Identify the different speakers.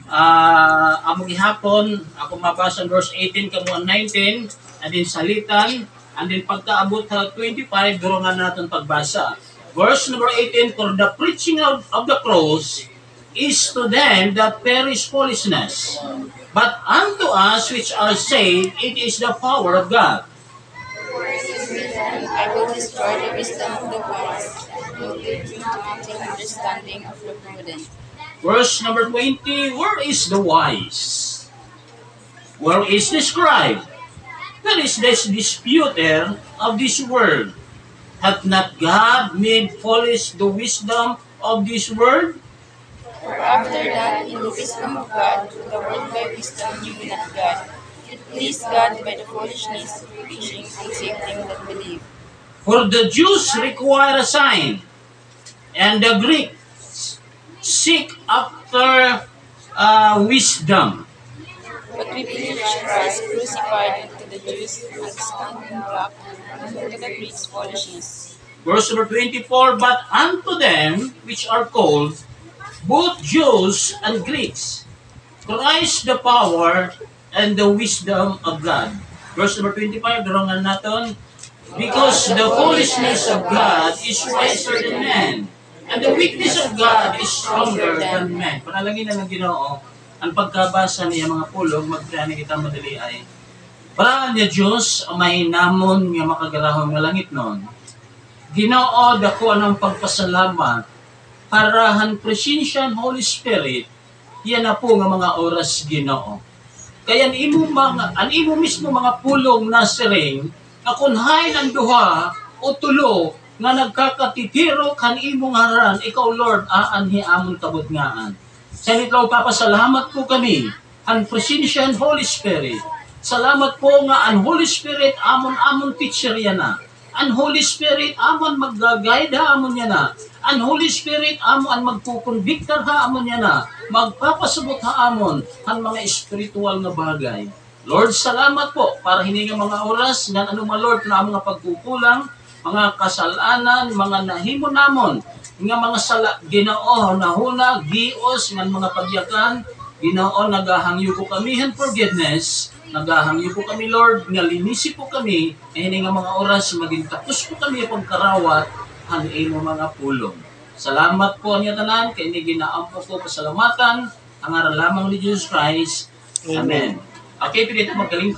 Speaker 1: Amo gihapon, ako mabasa ang verse 18 kamo ang 19, and then salitan, and then pagkaabot sa 25, durungan natin pagbasa. Verse number 18, for the preaching of the cross is to them that perish foolishness, but unto us which are saved, it is the power of God.
Speaker 2: For it is written, I will destroy the wisdom of the wise, and will give to understanding of the prudent.
Speaker 1: Verse number 20, where is the wise? Where is the scribe? Where is this disputer of this world? Hath not God made foolish the wisdom of this world?
Speaker 2: For after that, in the wisdom of God, the world by wisdom knew not God. It pleased God by the foolishness of preaching and save them that believe.
Speaker 1: For the Jews require a sign, and the Greeks seek after wisdom.
Speaker 2: But we preach Christ crucified unto the Jews and stumbling block, and unto the Greeks foolishness.
Speaker 1: Verse number 24, but unto them which are called, both Jews and Greeks, Christ the power and the wisdom of God. Verse number 25, durungan natin, because the foolishness of God is wiser than man, and the weakness of God is stronger than man. Panalangin na ng Ginoo, ang pagkabasa niya mga pulong, magpriyani kita madali ay, para niya Diyos, may namon nga makagarahong nga langit noon. Ginoo, dako anong pagpasalamat, parahan presensya ng Holy Spirit, yan na po nga mga oras Ginoo. Kaya ang imo mismo mga pulong na siring, akunhay ng duha o tulo nga nagkakatitiro kan imong haran, ikaw Lord, aanhi amon kabot ngaan. Sa nitlaw papasalamat po kami, ang presensya ng Holy Spirit. Salamat po nga ang Holy Spirit amon teacher yan na. Ang Holy Spirit amon mag-guide amon yan na. Ang Holy Spirit amon magkukonbiktar ha amon yan na. Magpapasabot ha amon ang mga espiritual na bagay. Lord, salamat po para hininga mga oras nga anong Lord na mga pagkukulang, mga kasalanan, mga nahimo namon, nga mga Ginoo nahuna, gios, nga mga pagyakan, Ginoo nagahangyo po kami and forgiveness, nagahangyo po kami Lord, nga linisi po kami, hininga mga oras, maging tapos po kami pagkarawat, ang imo mga pulong. Salamat po niya tanan, kay ni ginaampo ko pasalamatan, ang aral lamang ni Jesus Christ. Amen. Okay, pinito magaling ko.